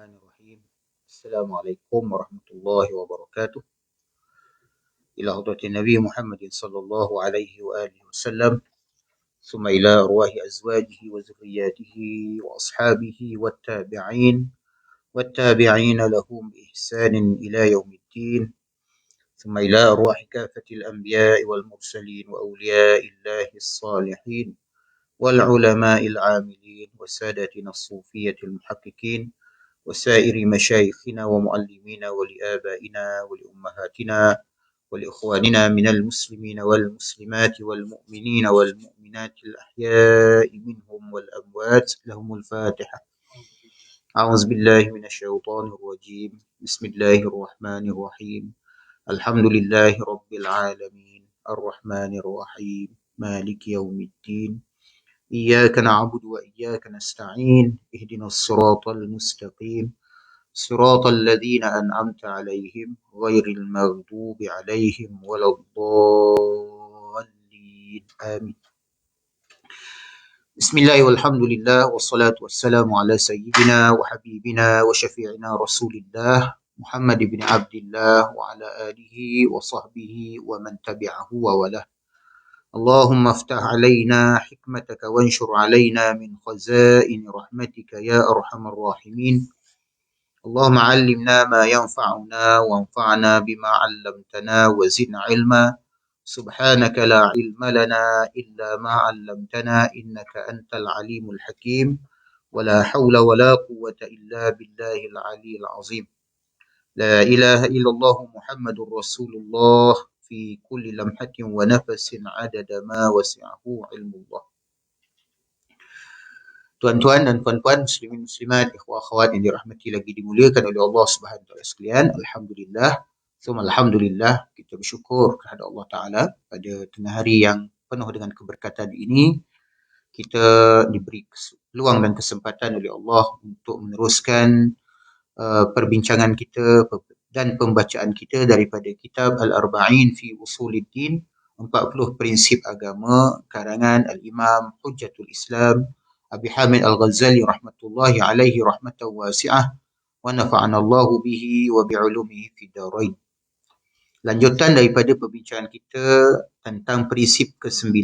الرحمن الرحيم. السلام عليكم ورحمة الله وبركاته. إلى حضرة النبي محمد صلى الله عليه وآله وسلم، ثم إلى أرواح أزواجه وذرياته وأصحابه والتابعين لهم بإحسان إلى يوم الدين، ثم إلى أرواح كافة الأنبياء والمرسلين وأولياء الله الصالحين والعلماء العاملين وسادتنا الصوفية المحققين وسائر مشايخنا ومعلمينا ولآبائنا ولأمهاتنا ولإخواننا من المسلمين والمسلمات والمؤمنين والمؤمنات الأحياء منهم والأموات. لهم الفاتحة. أعوذ بالله من الشيطان الرجيم. بسم الله الرحمن الرحيم. الحمد لله رب العالمين الرحمن الرحيم مالك يوم الدين. إياك نعبد وإياك نستعين. اهدنا الصراط المستقيم صراط الذين أنعمت عليهم غير المغضوب عليهم ولا الضالين. آمين. بسم الله والحمد لله والصلاة والسلام على سيدنا وحبيبنا وشفيعنا رسول الله محمد بن عبد الله وعلى آله وصحبه ومن تبعه ووله. اللهم افتح علينا حكمتك وانشر علينا من خزائن رحمتك يا أرحم الراحمين. اللهم علمنا ما ينفعنا وانفعنا بما علمتنا وزدنا علما. سبحانك لا علم لنا إلا ما علمتنا إنك أنت العليم الحكيم. ولا حول ولا قوة إلا بالله العلي العظيم. لا إله إلا الله محمد رسول الله في كل لمحة ونفس عدد ما وسعه علم الله. Tuan-tuan dan puan-puan, muslimin muslimat, ikhwah akhwat yang dirahmati lagi dimuliakan oleh Allah Subhanahu wa taala sekalian, alhamdulillah, summa alhamdulillah, kita bersyukur kepada Allah Taala pada tengah hari yang penuh dengan keberkatan ini. Kita diberi peluang dan kesempatan oleh Allah untuk meneruskan perbincangan kita dan pembacaan kita daripada kitab Al-Arba'in fi Usuluddin, 40 prinsip agama karangan Al-Imam Hujjatul Islam Abi Hamid Al-Ghazali rahmatullahi alaihi rahmatan wasi'ah wa nafa'ana Allahu bihi wa bi'ulumihi fid darain. Lanjutan daripada perbincangan kita tentang prinsip ke-9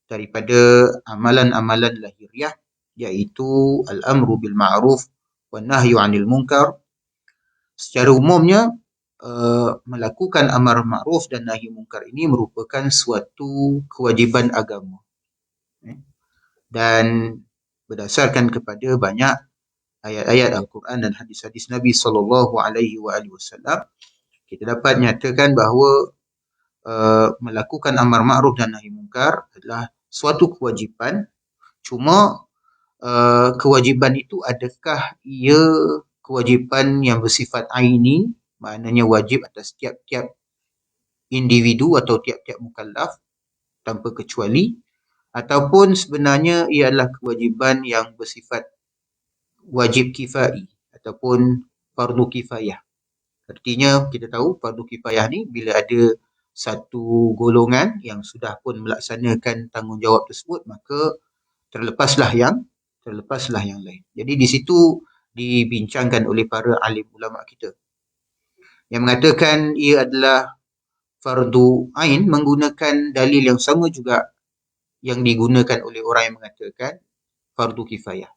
daripada amalan-amalan lahiriah, iaitu al-amru bil ma'ruf wan nahyu 'anil munkar. Secara umumnya melakukan amar ma'ruf dan nahi munkar ini merupakan suatu kewajiban agama. Dan berdasarkan kepada banyak ayat-ayat Al-Quran dan hadis-hadis Nabi SAW, kita dapat nyatakan bahawa melakukan amar ma'ruf dan nahi munkar adalah suatu kewajipan. Cuma kewajiban itu adakah ia kewajipan yang bersifat aini, maknanya wajib atas tiap-tiap individu atau tiap-tiap mukallaf tanpa kecuali, ataupun sebenarnya ia adalah kewajipan yang bersifat wajib kifai ataupun fardu kifayah. Artinya kita tahu fardu kifayah ni bila ada satu golongan yang sudah pun melaksanakan tanggungjawab tersebut, maka terlepaslah yang lain. Jadi di situ dibincangkan oleh para alim ulama kita yang mengatakan ia adalah fardu ain menggunakan dalil yang sama juga yang digunakan oleh orang yang mengatakan fardu kifayah.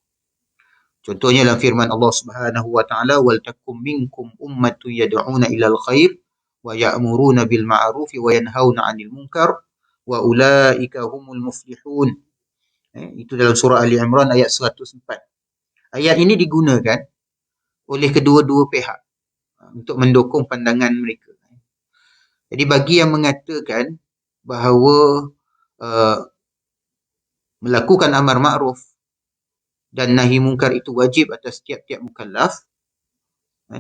Contohnya dalam firman Allah Subhanahu wa taala, wal takum minkum ummatun yad'una ilal khair wa ya'muruna bil ma'ruf wa yanhauna 'anil munkar wa ulaika humul muflihun. Itu dalam surah Ali Imran ayat 104. Ayat ini digunakan oleh kedua-dua pihak untuk mendukung pandangan mereka. Jadi bagi yang mengatakan bahawa melakukan amar ma'ruf dan nahi munkar itu wajib atas tiap-tiap mukallaf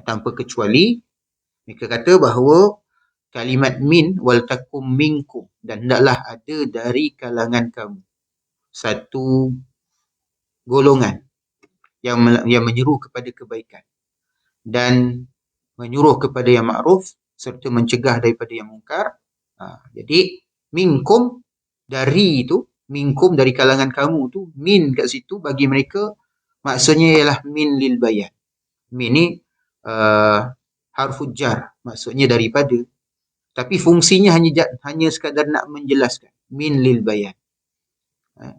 tanpa kecuali, mereka kata bahawa kalimat min wal takum minkum, dan hendaklah ada dari kalangan kamu satu golongan yang menyeru kepada kebaikan dan menyuruh kepada yang ma'ruf serta mencegah daripada yang munkar. Jadi minkum, dari itu, minkum dari kalangan kamu tu, min kat situ bagi mereka maksudnya ialah min lil bayan. Min ni harful jar, maksudnya daripada. Tapi fungsinya hanya sekadar nak menjelaskan. Min lil bayan.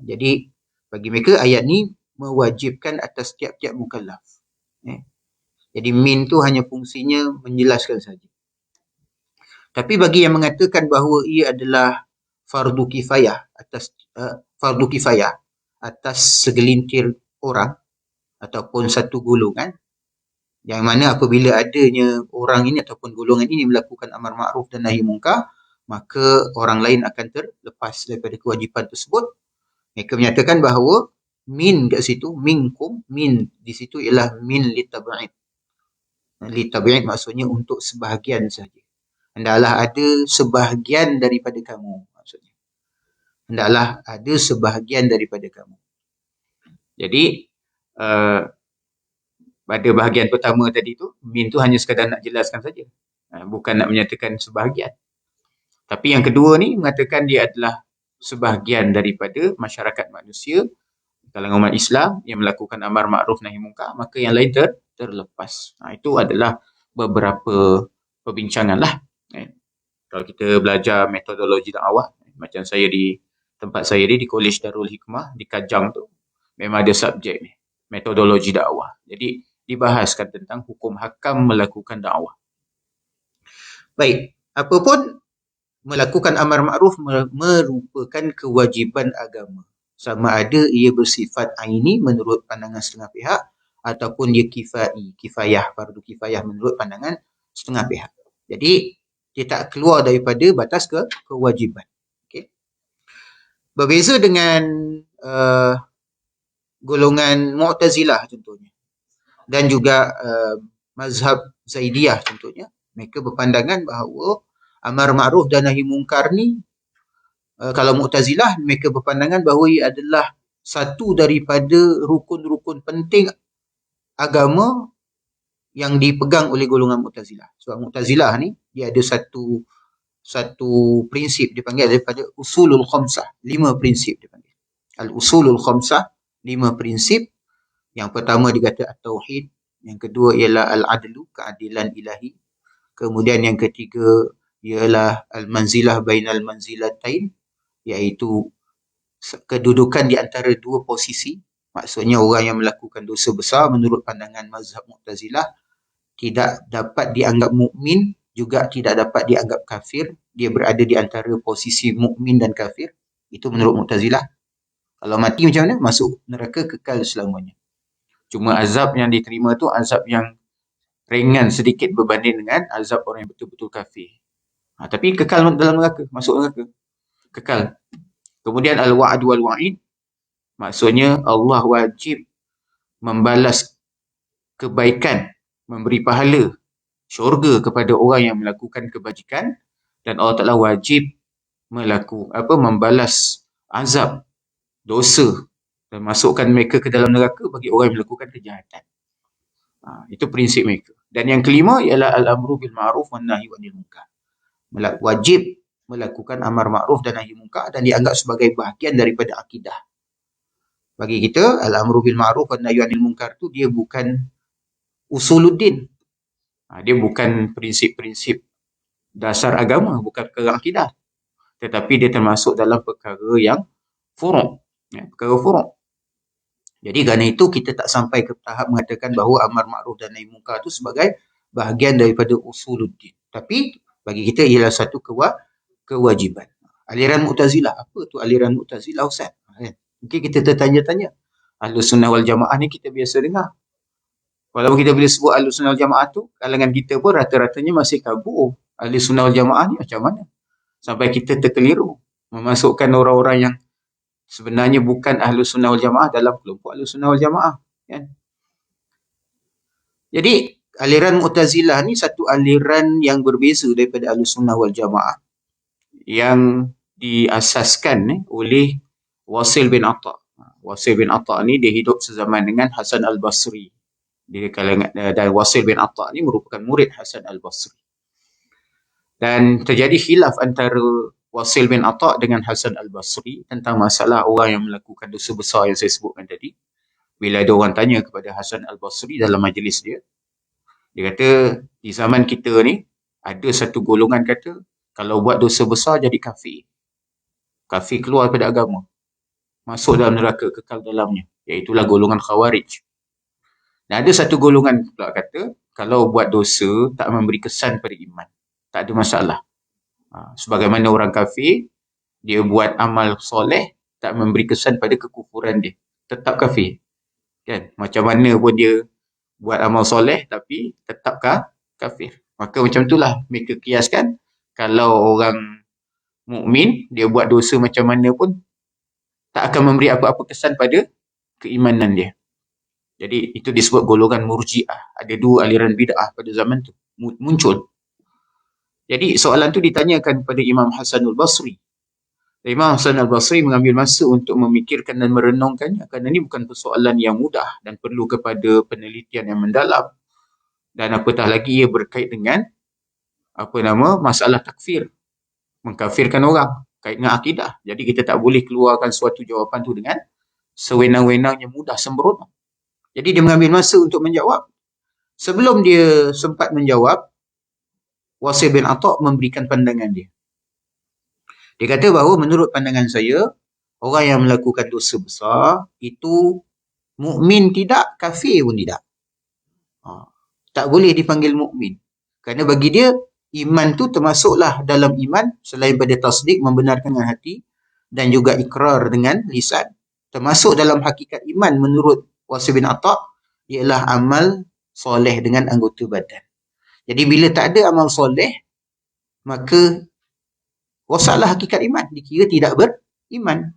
Jadi bagi mereka ayat ni mewajibkan atas tiap-tiap mukallaf. Jadi min tu hanya fungsinya menjelaskan saja. Tapi bagi yang mengatakan bahawa ia adalah fardu kifayah atas segelintir orang ataupun satu golongan, yang mana apabila adanya orang ini ataupun golongan ini melakukan amar ma'ruf dan nahi munkar, maka orang lain akan terlepas daripada kewajipan tersebut. Mereka menyatakan bahawa min kat situ, minkum, min di situ ialah min litab'id. Litab'id maksudnya untuk sebahagian saja. Hendaklah ada sebahagian daripada kamu, maksudnya. Hendaklah ada sebahagian daripada kamu. Jadi, pada bahagian pertama tadi tu, min tu hanya sekadar nak jelaskan saja. Bukan nak menyatakan sebahagian. Tapi yang kedua ni mengatakan dia adalah sebahagian daripada masyarakat manusia, kalangan umat Islam yang melakukan amar ma'ruf nahi munkar, maka yang lain terlepas. Itu adalah beberapa perbincangan lah. Kalau kita belajar metodologi dakwah, macam saya di tempat saya di Kolej Darul Hikmah di Kajang tu, memang ada subjek ni, metodologi dakwah. Jadi dibahaskan tentang hukum hakam melakukan dakwah. Baik, apapun melakukan amar ma'ruf merupakan kewajiban agama. Sama ada ia bersifat aini menurut pandangan setengah pihak ataupun dia kifayah, fardu kifayah menurut pandangan setengah pihak. Jadi dia tak keluar daripada batas kewajiban. Okay. Berbeza dengan golongan Mu'tazilah contohnya, dan juga mazhab Zaidiyah contohnya. Mereka berpandangan bahawa amar ma'ruf dan nahi munkar ni, kalau Mu'tazilah, mereka berpandangan bahawa ia adalah satu daripada rukun-rukun penting agama yang dipegang oleh golongan Mu'tazilah. Sebab Mu'tazilah ni dia ada satu prinsip dipanggil daripada usulul khamsah, 5 prinsip dipanggil. Al-usulul khamsah, 5 prinsip. Yang pertama dikata at-tauhid, yang kedua ialah al-adlu, keadilan ilahi. Kemudian yang ketiga ialah al-manzilah bainal manzilatain, iaitu kedudukan di antara dua posisi. Maksudnya orang yang melakukan dosa besar menurut pandangan mazhab Mu'tazilah tidak dapat dianggap mukmin, juga tidak dapat dianggap kafir. Dia berada di antara posisi mukmin dan kafir. Itu menurut Mu'tazilah. Kalau mati macam mana? Masuk neraka kekal selamanya. Cuma azab yang diterima tu azab yang ringan sedikit berbanding dengan azab orang yang betul-betul kafir. Tapi kekal dalam neraka, masuk neraka. Kekal. Kemudian al-wa'd wal wa'id, maksudnya Allah wajib membalas kebaikan, memberi pahala syurga kepada orang yang melakukan kebajikan, dan Allah Ta'ala wajib membalas azab, dosa, dan masukkan mereka ke dalam neraka bagi orang yang melakukan kejahatan. Itu prinsip mereka. Dan yang kelima ialah al-amru bil ma'ruf wan nahyi 'anil munkar. Wajib melakukan amar ma'ruf dan nahi munkar dan dianggap sebagai bahagian daripada akidah. Bagi kita, al-amru bil ma'ruf wan nahyi 'anil munkar tu dia bukan usuluddin. Dia bukan prinsip-prinsip dasar agama, bukan perkara akidah. Tetapi dia termasuk dalam perkara yang furu'. Perkara furu'. Jadi kerana itu kita tak sampai ke tahap mengatakan bahawa amar ma'ruf dan nahi munkar itu sebagai bahagian daripada usuluddin. Tapi bagi kita ialah satu kewajiban. Aliran Mu'tazilah, apa tu aliran Mu'tazilah Ustaz? Mungkin kita tertanya-tanya. Ahlus Sunnah wal Jamaah ni kita biasa dengar. Walaupun kita bila sebut Ahlus Sunnah wal Jamaah tu, kalangan kita pun rata-ratanya masih kabur. Ahlus Sunnah wal Jamaah ni macam mana? Sampai kita terkeliru memasukkan orang-orang yang sebenarnya bukan Ahlus Sunnah wal Jamaah dalam kelompok Ahlus Sunnah wal Jamaah. Kan? Jadi aliran Mu'tazilah ni satu aliran yang berbeza daripada Ahlus Sunnah wal Jamaah yang diasaskan oleh Wasil bin Atta. Wasil bin Atta ni dia hidup sezaman dengan Hasan al-Basri. Dan Wasil bin Atta ni merupakan murid Hasan al-Basri. Dan terjadi khilaf antara Wasil bin Atta dengan Hasan al-Basri tentang masalah orang yang melakukan dosa besar yang saya sebutkan tadi. Bila ada orang tanya kepada Hasan al-Basri dalam majlis dia, Dia kata di zaman kita ni ada satu golongan kata kalau buat dosa besar jadi kafir. Kafir keluar daripada agama. Masuk dalam neraka, kekal dalamnya. Iaitulah golongan khawarij. Dan ada satu golongan pula kata kalau buat dosa tak memberi kesan pada iman. Tak ada masalah. Sebagaimana orang kafir, dia buat amal soleh tak memberi kesan pada kekufuran dia. Tetap kafir. Kan? Macam mana pun dia buat amal soleh tapi tetap kafir. Maka macam itulah mereka kiaskan kalau orang mukmin dia buat dosa macam mana pun tak akan memberi apa-apa kesan pada keimanan dia. Jadi itu disebut golongan murji'ah. Ada dua aliran bid'ah pada zaman tu muncul. Jadi soalan tu ditanyakan kepada Imam Hasanul Basri. Imam Hasan al-Basri mengambil masa untuk memikirkan dan merenungkannya kerana ini bukan persoalan yang mudah dan perlu kepada penelitian yang mendalam. Dan apatah lagi ia berkait dengan masalah takfir. Mengkafirkan orang kait dengan akidah. Jadi kita tak boleh keluarkan suatu jawapan tu dengan sewenang-wenangnya, mudah sembrono. Jadi dia mengambil masa untuk menjawab. Sebelum dia sempat menjawab, Wasil bin Atha memberikan pandangan dia. Dia kata bahawa menurut pandangan saya, orang yang melakukan dosa besar itu mukmin tidak, kafir pun tidak. Tak boleh dipanggil mukmin. Kerana bagi dia, iman tu termasuklah dalam iman selain pada tasdik, membenarkan dengan hati dan juga ikrar dengan lisan. Termasuk dalam hakikat iman menurut Wasil bin Atha ialah amal soleh dengan anggota badan. Jadi bila tak ada amal soleh, maka rosaklah hakikat iman. Dikira tidak beriman.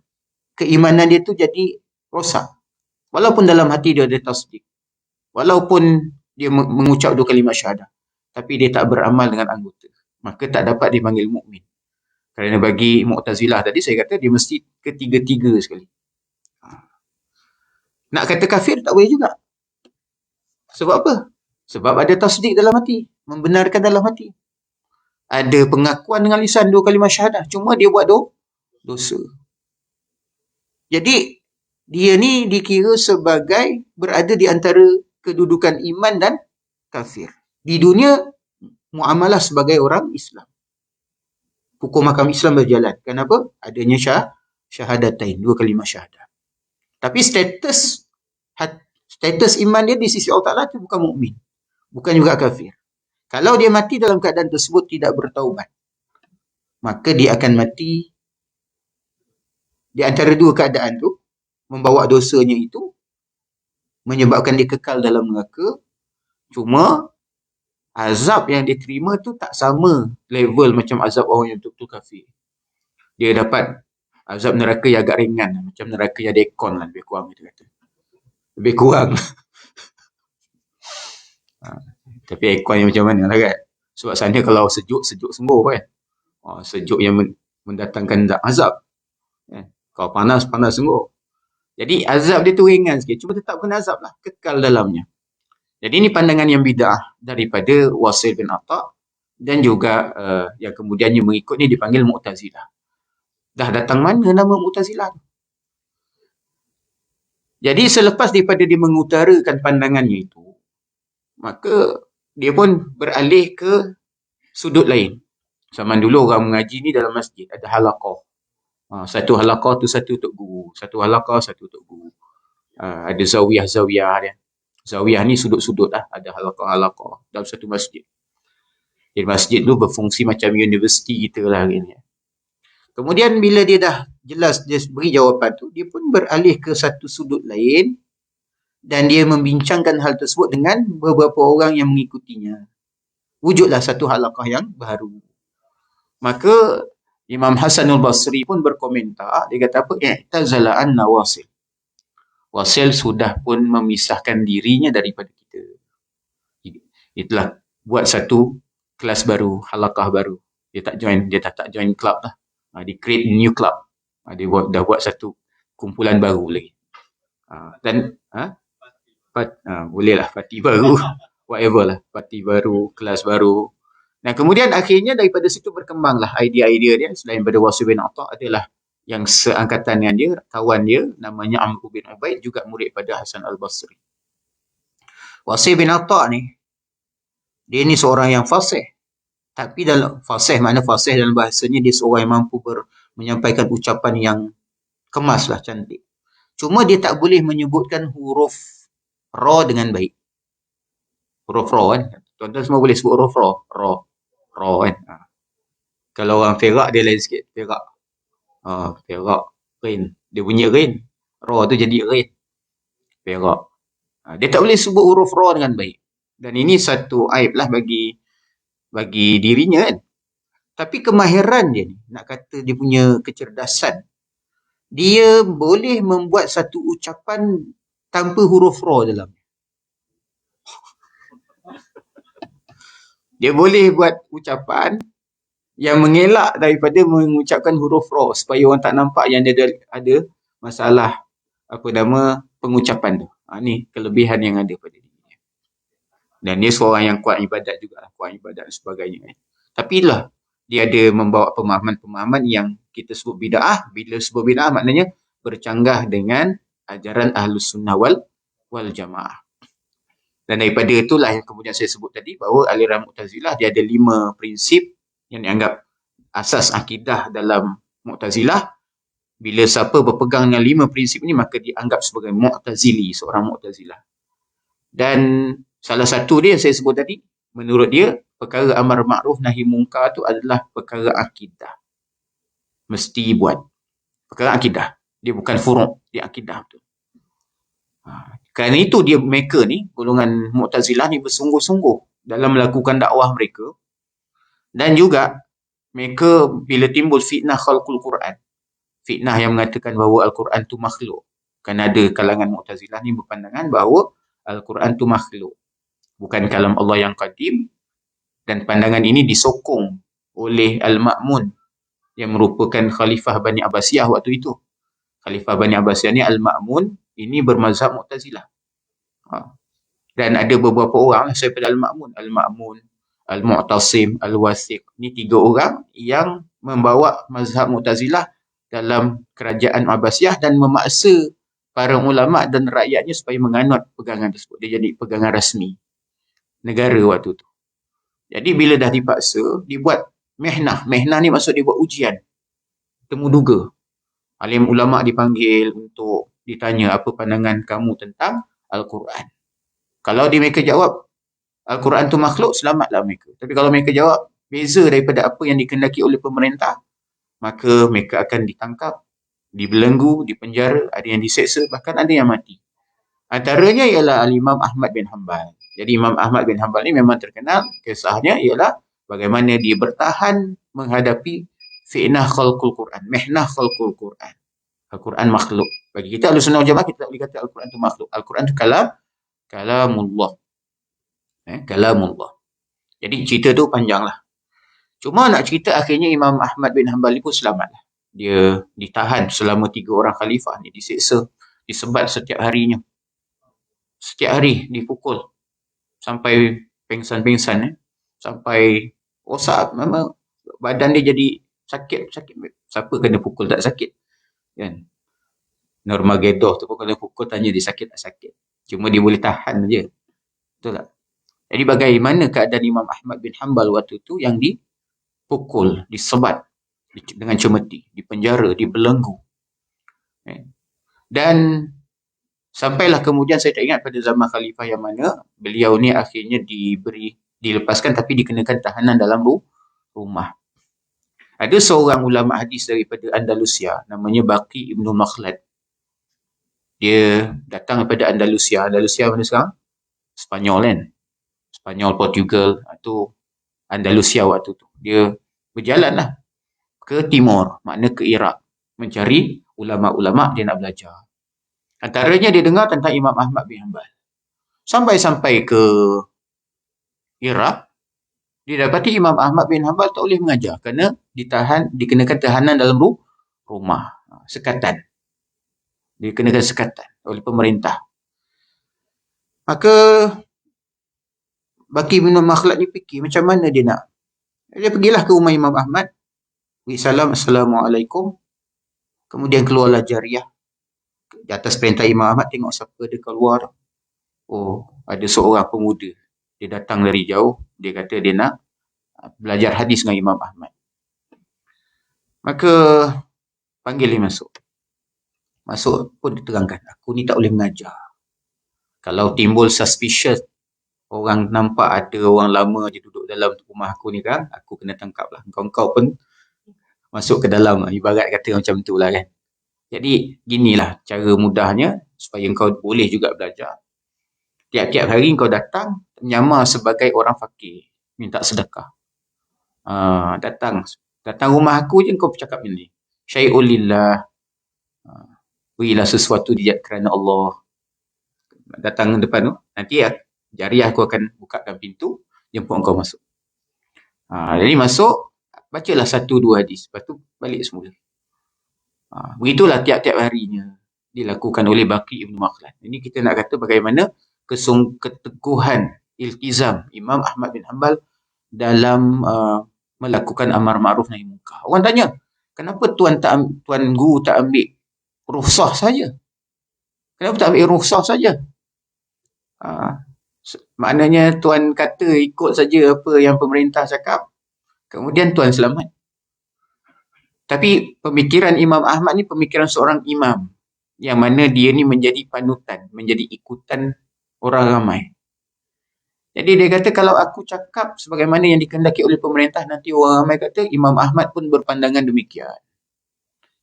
Keimanan dia tu jadi rosak. Walaupun dalam hati dia ada tasdik. Walaupun dia mengucap dua kalimat syahadah. Tapi dia tak beramal dengan anggota. Maka tak dapat dipanggil mukmin. Kerana bagi Mu'tazilah tadi, saya kata dia mesti ketiga-tiga sekali. Nak kata kafir tak boleh juga. Sebab apa? Sebab ada tasdik dalam hati. Membenarkan dalam hati. Ada pengakuan dengan lisan dua kalimah syahadah. Cuma dia buat dosa. Jadi, dia ni dikira sebagai berada di antara kedudukan iman dan kafir. Di dunia, muamalah sebagai orang Islam. Hukum mahkamah Islam berjalan. Kenapa? Adanya syahadatain, dua kalimah syahadah. Tapi status iman dia di sisi Allah Ta'ala itu bukan mukmin, bukan juga kafir. Kalau dia mati dalam keadaan tersebut tidak bertaubat, maka dia akan mati di antara dua keadaan tu, membawa dosanya itu menyebabkan dia kekal dalam neraka. Cuma azab yang dia terima tu tak sama level macam azab orang yang betul-betul kafir. Dia dapat azab neraka yang agak ringan, macam neraka yang ada aircon lah, lebih kurang kita kata. Lebih kurang. Tapi aircon yang macam mana lah kan? Sebab sana kalau sejuk sungguh kan? Sejuk yang mendatangkan azab. Kalau panas sungguh. Jadi azab dia tu ringan sikit. Cuma tetap kena azab lah. Kekal dalamnya. Jadi ini pandangan yang bid'ah daripada Wasil bin Atha. Dan juga yang kemudiannya mengikut ni dipanggil Mu'tazilah. Dah datang mana nama Mu'tazilah tu? Jadi selepas daripada dia mengutarakan pandangannya itu, maka dia pun beralih ke sudut lain. Zaman dulu orang mengaji ni dalam masjid, ada halaqah. Satu halaqah tu satu untuk guru, satu halaqah satu untuk guru. Ada zawiyah dia. Zawiyah ni sudut-sudut lah, ada halaqah dalam satu masjid. Jadi masjid tu berfungsi macam universiti kita lah hari ni. Kemudian bila dia dah jelas dia beri jawapan tu, dia pun beralih ke satu sudut lain dan dia membincangkan hal tersebut dengan beberapa orang yang mengikutinya. Wujudlah satu halaqah yang baru. Maka Imam Hasanul Basri pun berkomentar, dia kata apa? I'tazala anna Wasil. Wasil sudah pun memisahkan dirinya daripada kita. Itulah buat satu kelas baru, halaqah baru. Dia tak join club lah. Dia create new club. Dia dah buat satu kumpulan baru lagi. Dan boleh lah parti baru. Whatever lah. Parti baru, kelas baru. Dan kemudian akhirnya daripada situ berkembanglah idea-idea dia. Selain pada Wasil bin Atha adalah yang seangkatan dengan dia, kawan dia, namanya Amr bin Ubaid, juga murid pada Hasan al-Basri. Wasil bin Atha ni, Dia ni seorang yang fasih. Tapi dalam fasih, makna fasih dalam bahasanya dia seorang yang mampu menyampaikan ucapan yang kemas lah, cantik. Cuma dia tak boleh menyebutkan huruf ra dengan baik. Huruf ra kan. Tuan-tuan semua boleh sebut huruf ra. Ra kan. Kalau orang perak dia lain sikit. Perak. Perak. Rin. Dia bunyi rin. Ra tu jadi rin. Perak. Dia tak boleh sebut huruf ra dengan baik. Dan ini satu aib lah bagi dirinya kan. Tapi kemahiran dia ni, nak kata dia punya kecerdasan, dia boleh membuat satu ucapan tanpa huruf ra dalam. Dia boleh buat ucapan yang mengelak daripada mengucapkan huruf ra supaya orang tak nampak yang dia ada masalah pengucapan tu. Ni kelebihan yang ada pada dirinya. Dan dia seorang yang kuat ibadat juga, kuat ibadat dan sebagainya. Tapi lah, dia ada membawa pemahaman-pemahaman yang kita sebut bid'ah. Bila sebut bid'ah maknanya bercanggah dengan ajaran Ahlus Sunnah wal Jamaah. Dan daripada itulah yang kemudian saya sebut tadi bahawa aliran Mu'tazilah dia ada 5 prinsip yang dianggap asas akidah dalam Mu'tazilah. Bila siapa berpegang dengan 5 prinsip ini maka dianggap sebagai Mu'tazili, seorang Mu'tazilah. Dan salah satu dia yang saya sebut tadi, menurut dia perkara amar ma'ruf nahi mungkar tu adalah perkara akidah. Mesti buat. Perkara akidah. Dia bukan furuk, dia akidah tu. Kerana itu mereka ni, golongan Mu'tazilah ni bersungguh-sungguh dalam melakukan dakwah mereka. Dan juga mereka bila timbul fitnah khalqul Quran, fitnah yang mengatakan bahawa Al-Quran tu makhluk. Kan ada kalangan Mu'tazilah ni berpandangan bahawa Al-Quran tu makhluk, bukan kalam Allah yang qadim. Dan pandangan ini disokong oleh Al-Ma'mun yang merupakan Khalifah Bani Abbasiyah waktu itu. Khalifah Bani Abbasiyah ni Al-Ma'mun ini bermazhab Mu'tazilah. Dan ada beberapa orang daripada Al-Ma'mun, Al-Mu'tasim, Al-Wathiq. Ini 3 orang yang membawa mazhab Mu'tazilah dalam kerajaan Abbasiyah dan memaksa para ulama dan rakyatnya supaya menganut pegangan tersebut. Dia jadi pegangan rasmi negara waktu tu. Jadi bila dah dipaksa, dibuat mehnah. Mehnah ni maksud dia buat ujian. Temu duga. Alim ulama dipanggil untuk ditanya apa pandangan kamu tentang Al-Quran. Kalau mereka jawab Al-Quran tu makhluk, selamatlah mereka. Tapi kalau mereka jawab beza daripada apa yang dikehendaki oleh pemerintah, maka mereka akan ditangkap, dibelenggu, dipenjara, ada yang diseksa, bahkan ada yang mati. Antaranya ialah Al-Imam Ahmad bin Hanbal. Jadi Imam Ahmad bin Hanbal ni memang terkenal, kisahnya ialah bagaimana dia bertahan menghadapi fitnah khalqul Quran, mehnah khalqul Quran. Al-Quran makhluk. Bagi kita Ahlus Sunnah wal Jamaah, kita tak boleh kata Al-Quran tu makhluk. Al-Quran tu kalamullah. Kalamullah. Jadi cerita tu panjang lah. Cuma nak cerita akhirnya Imam Ahmad bin Hanbal pun selamat lah. Dia ditahan selama 3 orang khalifah ni, diseksa, disebat setiap harinya. Setiap hari dipukul sampai pengsan-pengsan, sampai rosak, memang badan dia jadi sakit. Siapa kena pukul tak sakit? Kan? Nurmagomedov tu pun kalau pukul tanya dia sakit tak sakit. Cuma dia boleh tahan je. Betul tak? Jadi bagaimana keadaan Imam Ahmad bin Hanbal waktu tu yang dipukul, disebat dengan cemeti, dipenjara, dibelenggu. Dan sampailah kemudian saya tak ingat pada zaman khalifah yang mana beliau ni akhirnya dilepaskan tapi dikenakan tahanan dalam rumah. Ada seorang ulama hadis daripada Andalusia namanya Baqi Ibn Makhlad. Dia datang daripada Andalusia. Andalusia mana sekarang? Spanyol kan? Spanyol, Portugal, itu Andalusia waktu tu. Dia berjalanlah ke timur, makna ke Iraq, mencari ulama-ulama dia nak belajar. Antaranya dia dengar tentang Imam Ahmad bin Hanbal. Sampai ke Iraq, dia dapati Imam Ahmad bin Hanbal tak boleh mengajar kerana dikenakan tahanan dalam rumah, sekatan. Dikenakan sekatan oleh pemerintah. Maka Baqi bin Makhlad ni fikir macam mana dia nak. Dia pergilah ke rumah Imam Ahmad. Salam, Assalamualaikum. Kemudian keluarlah jariah. Di atas perintah Imam Ahmad, tengok siapa dia keluar. Oh, ada seorang pemuda. Dia datang dari jauh, dia kata dia nak belajar hadis dengan Imam Ahmad. Maka panggil dia masuk. Masuk pun diterangkan, aku ni tak boleh mengajar. Kalau timbul suspicious, orang nampak ada orang lama je duduk dalam rumah aku ni kan, aku kena tangkap lah. Kau pun masuk ke dalam, ibarat kata macam tu lah kan. Jadi ginilah cara mudahnya supaya kau boleh juga belajar. Tiap-tiap hari kau datang, menyamar sebagai orang fakir, minta sedekah. Datang rumah aku je kau bercakap ini. Syai'ul lillah. Berilah sesuatu kerana Allah. Datang depan tu, nanti jariah aku akan bukakan pintu, jemput kau masuk. Jadi masuk, bacalah 1-2 hadis, lepas tu balik semula. Begitulah tiap-tiap harinya dilakukan oleh Baqi Ibn Makhlad. Ini kita nak kata bagaimana keteguhan iltizam Imam Ahmad bin Hanbal dalam melakukan amar ma'ruf nahi munkar. Orang tanya, kenapa tuan guru tak ambil rukhsah saja? Kenapa tak ambil rukhsah saja? Maknanya tuan kata ikut saja apa yang pemerintah cakap, kemudian tuan selamat. Tapi pemikiran Imam Ahmad ni pemikiran seorang imam, yang mana dia ni menjadi panutan, menjadi ikutan orang ramai. Jadi dia kata kalau aku cakap sebagaimana yang dikehendaki oleh pemerintah, nanti orang ramai kata Imam Ahmad pun berpandangan demikian.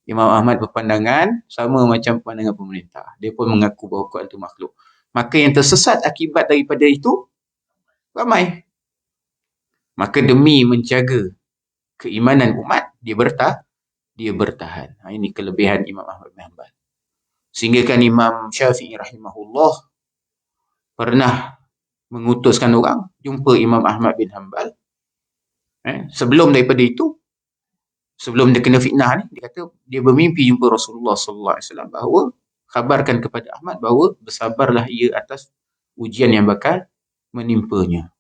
Imam Ahmad berpandangan sama macam pandangan pemerintah. Dia pun mengaku bahawa Quran itu makhluk. Maka yang tersesat akibat daripada itu ramai. Maka demi menjaga keimanan umat, dia bertahan. Ini kelebihan Imam Ahmad bin Hanbal. Sehingga kan Imam Syafi'i rahimahullah pernah mengutuskan orang jumpa Imam Ahmad bin Hanbal. Sebelum daripada itu, sebelum dia kena fitnah ni, dia kata dia bermimpi jumpa Rasulullah sallallahu alaihi wasallam bahawa khabarkan kepada Ahmad bahawa bersabarlah ia atas ujian yang bakal menimpanya.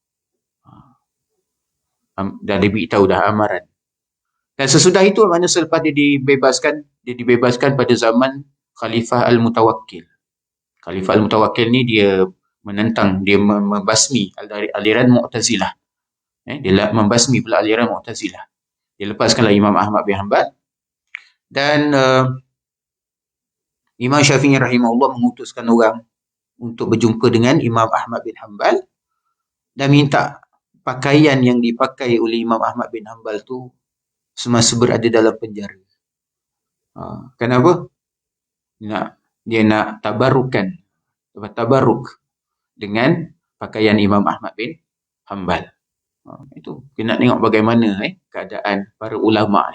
Dan dia beritahu dah amaran. Dan sesudah itu, maknanya selepas dia dibebaskan pada zaman Khalifah Al-Mutawakkil. Khalifah Al-Mutawakkil ni dia menentang, dia membasmi aliran Mu'tazilah. Dia membasmi pula aliran Mu'tazilah. Dia lepaskanlah Imam Ahmad bin Hanbal. Dan Imam Syafi'i rahimahullah mengutuskan orang untuk berjumpa dengan Imam Ahmad bin Hanbal dan minta pakaian yang dipakai oleh Imam Ahmad bin Hanbal tu semasa berada dalam penjara. Kenapa? Dia nak tabaruk dengan pakaian Imam Ahmad bin Hanbal. Itu kita nak tengok bagaimana keadaan para ulama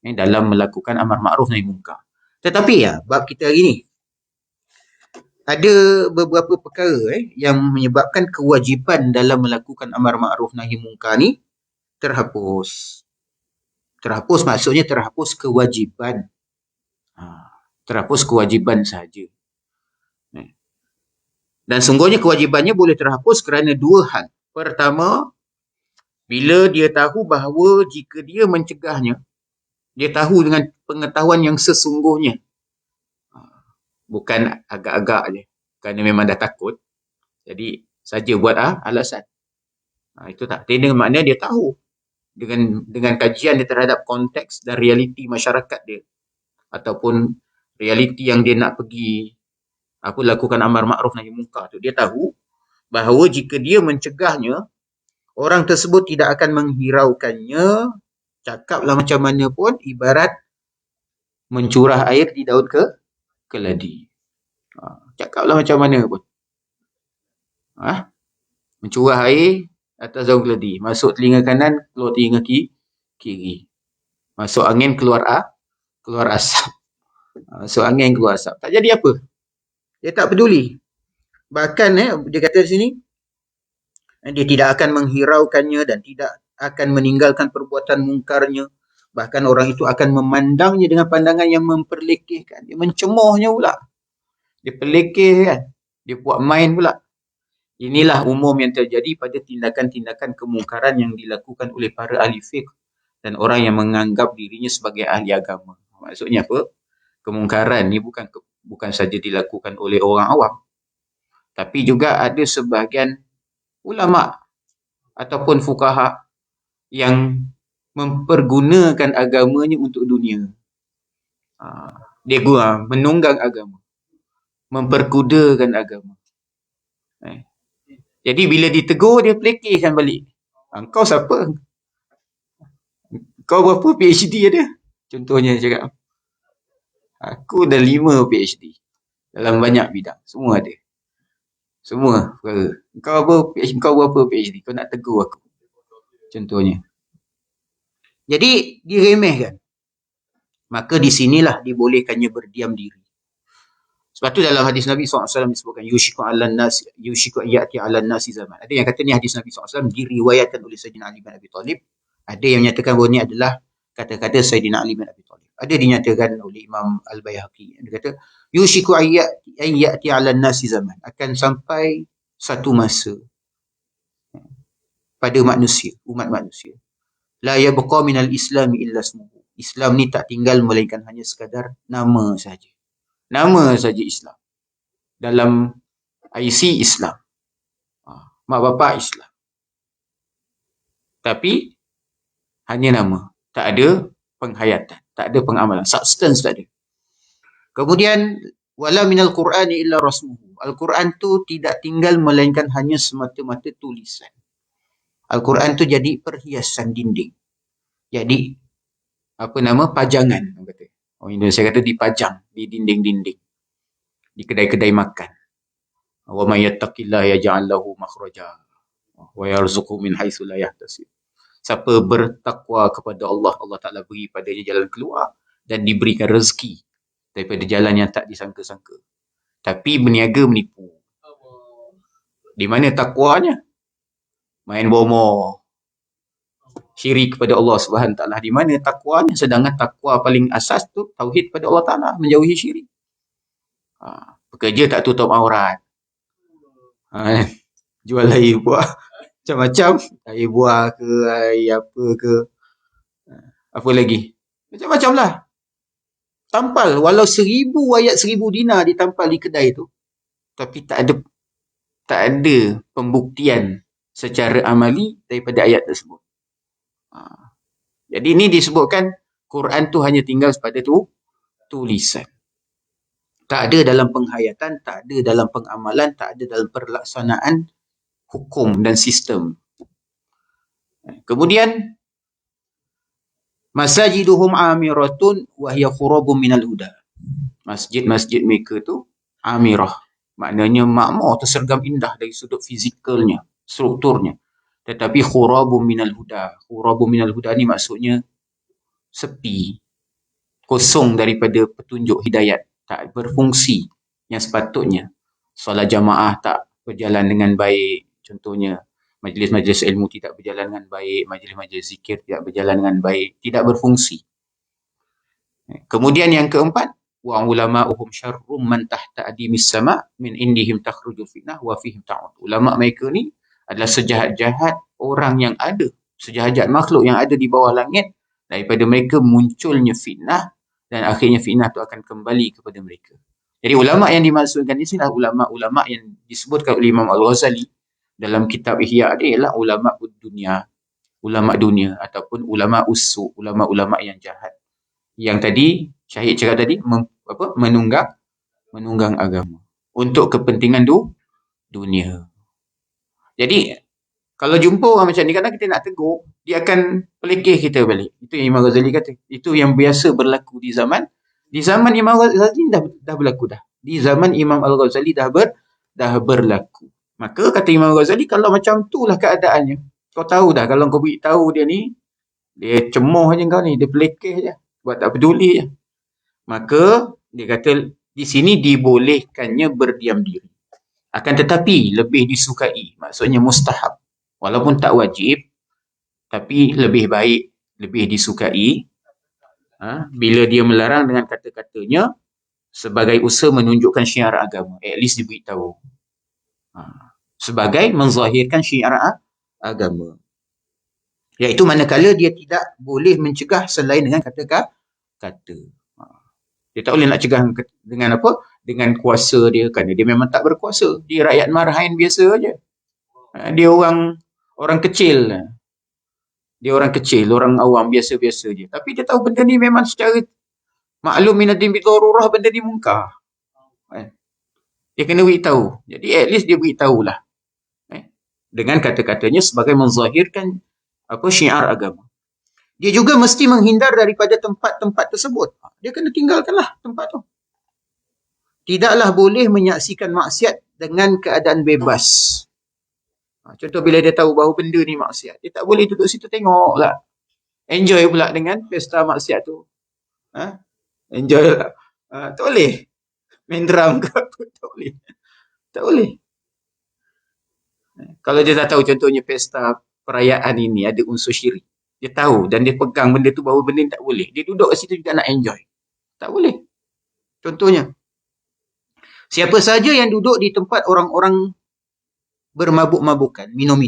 ni dalam melakukan amar ma'ruf nahi munkar. Tetapi bab kita hari ni ada beberapa perkara yang menyebabkan kewajipan dalam melakukan amar ma'ruf nahi munkar ni terhapus. Terhapus maksudnya terhapus kewajipan. Terhapus kewajipan sahaja. Dan sungguhnya kewajibannya boleh terhapus kerana dua hal. Pertama, bila dia tahu bahawa jika dia mencegahnya, dia tahu dengan pengetahuan yang sesungguhnya. Bukan agak-agak je. Kerana memang dah takut. Jadi, saja buat alasan. Itu tak. Dia dengan maknanya dia tahu. Dengan kajian dia terhadap konteks dan realiti masyarakat dia. Ataupun realiti yang dia nak pergi lakukan amar ma'ruf nahi munkar tu. Dia tahu bahawa jika dia mencegahnya, orang tersebut tidak akan menghiraukannya. Cakaplah macam mana pun, ibarat mencurah air di daun keladi. Cakaplah macam mana pun. Mencurah air atas daun keladi. Masuk telinga kanan, keluar telinga kiri. Masuk angin, keluar asap. Masuk angin, keluar asap. Tak jadi apa. Dia tak peduli. Bahkan dia kata di sini, dia tidak akan menghiraukannya dan tidak akan meninggalkan perbuatan mungkarnya. Bahkan orang itu akan memandangnya dengan pandangan yang memperlekehkan. Dia mencemohnya pula. Dia pelekehkan. Dia buat main pula. Inilah umum yang terjadi pada tindakan-tindakan kemungkaran yang dilakukan oleh para ahli fiqh dan orang yang menganggap dirinya sebagai ahli agama. Maksudnya apa? Kemungkaran ni bukan saja dilakukan oleh orang awam, tapi juga ada sebahagian ulama ataupun fuqaha yang mempergunakan agamanya untuk dunia. Dia menunggang agama, memperkudakan agama. Jadi bila ditegur, dia pelekehkan balik. Kau siapa? Kau berapa PhD ada? Contohnya cakap, aku dah 5 PhD dalam banyak bidang. Semua ada. Semua perkara. Kau berapa PhD? Kau nak tegur aku. Contohnya. Jadi diremehkan. Maka di sinilah dibolehkannya berdiam diri. Sebab tu dalam hadis Nabi SAW disebutkan yushiku ya'ti 'alan nasi zaman. Ada yang kata ni hadis Nabi SAW diriwayatkan oleh Sayyidina Ali bin Abi Thalib. Ada yang menyatakan bahawa ni adalah kata-kata Sayyidina Ali bin Abi Thalib. Ada dinyatakan oleh Imam Al-Bayhaqi. Dia kata yushiku ya'ti 'alan nasi zaman. Akan sampai satu masa pada manusia, umat manusia. La yabqa minal islami illa ismuhu. Islam ni tak tinggal melainkan hanya sekadar nama saja. Nama saja Islam. Dalam IC Islam. Mak bapak Islam. Tapi hanya nama. Tak ada penghayatan. Tak ada pengamalan. Substance tak ada. Kemudian wala minal Qur'ani illa rasmuhu. Al-Quran tu tidak tinggal melainkan hanya semata-mata tulisan. Al-Quran tu jadi perhiasan dinding. Jadi pajangan. Orang Indonesia kata dipajang di dinding-dinding. Di kedai-kedai makan. Wa may yattaqillaha yaj'al lahu makhraja wa yarzuqhu min haitsu la yahtasib. Siapa bertakwa kepada Allah, Allah Taala beri padanya jalan keluar dan diberikan rezeki daripada jalan yang tak disangka-sangka. Tapi berniaga menipu. Di mana takwanya? Main bomoh. Syirik kepada Allah Subhanahu Taala. Di mana takwanya? Sedangkan takwa paling asas tu tauhid pada Allah Taala, menjauhi syirik. Pekerja tak tutup aurat. Jual air buah macam-macam, air buah ke, air apa ke, apa lagi, macam-macam lah. Tampal, walau 1000 ayat 1000 dinar ditampal di kedai tu, tapi tak ada pembuktian secara amali daripada ayat tersebut. Jadi ini disebutkan Quran tu hanya tinggal pada tulisan. Tak ada dalam penghayatan, tak ada dalam pengamalan, tak ada dalam perlaksanaan hukum dan sistem. Kemudian masajiduhum amiratun wa hiya khurabun minal huda. Masjid-masjid mereka tu amirah, maknanya makmur, tersergam indah dari sudut fizikalnya, strukturnya. Tetapi khurabun minal huda. Khurabun minal huda ni maksudnya sepi, kosong daripada petunjuk hidayat, tak berfungsi yang sepatutnya. Solat jamaah tak berjalan dengan baik. Contohnya, majlis-majlis ilmu tidak berjalan dengan baik, majlis-majlis zikir tidak berjalan dengan baik, tidak berfungsi. Kemudian yang keempat, wa ulama'uhum syarrum man tahta adimis sama' min indihim takhrujul fitnah wa fihim ta'ud. Ulama mereka ni adalah sejahat-jahat orang yang ada, sejahat-jahat makhluk yang ada di bawah langit, daripada mereka munculnya fitnah dan akhirnya fitnah itu akan kembali kepada mereka. Jadi ulama yang dimaksudkan di sini adalah ulama-ulama yang disebutkan oleh Imam Al-Ghazali dalam kitab Ihya dia ialah ulama dunia ataupun ulama usu, ulama-ulama yang jahat. Yang tadi Syahid cakap tadi menunggang agama untuk kepentingan dunia. Jadi kalau jumpa orang macam ni, kadang kita nak tegur, dia akan pelekeh kita balik. Itu yang Imam Ghazali kata. Itu yang biasa berlaku di zaman Imam Ghazali dah berlaku dah. Di zaman Imam Al-Ghazali dah berlaku. Maka kata Imam Ghazali, kalau macam tu lah keadaannya, kau tahu dah, kalau kau beritahu dia ni, dia cemoh je kau ni, dia pelekeh je, buat tak peduli je. Maka dia kata di sini dibolehkannya berdiam diri. Akan tetapi lebih disukai, maksudnya mustahab. Walaupun tak wajib, tapi lebih baik, lebih disukai bila dia melarang dengan kata-katanya sebagai usaha menunjukkan syiar agama. At least diberitahu. Sebagai menzahirkan syiar agama. Iaitu manakala dia tidak boleh mencegah selain dengan kata-kata. Dia tak boleh nak cegah dengan apa? Dengan kuasa dia, kerana dia memang tak berkuasa. Dia rakyat marhain biasa aja. Dia orang kecil. Dia orang kecil, orang awam, biasa-biasa je. Tapi dia tahu benda ni memang secara maklum minaddin bidarurah, benda ni mungkar. Dia kena beritahu. Jadi at least dia beritahulah. Dengan kata-katanya sebagai menzahirkan syiar agama. Dia juga mesti menghindar daripada tempat-tempat tersebut. Dia kena tinggalkanlah tempat tu. Tidaklah boleh menyaksikan maksiat dengan keadaan bebas. Contoh bila dia tahu bahawa benda ni maksiat, dia tak boleh duduk situ tengok lah. Enjoy pula dengan pesta maksiat tu. Enjoy lah. Tak boleh. Main drum ke apa, tak boleh. Tak boleh. Kalau dia dah tahu contohnya pesta perayaan ini ada unsur syirik, dia tahu dan dia pegang benda tu bahawa benda ni tak boleh, dia duduk kat situ juga nak enjoy. Tak boleh. Contohnya, siapa saja yang duduk di tempat orang-orang bermabuk-mabukan, minum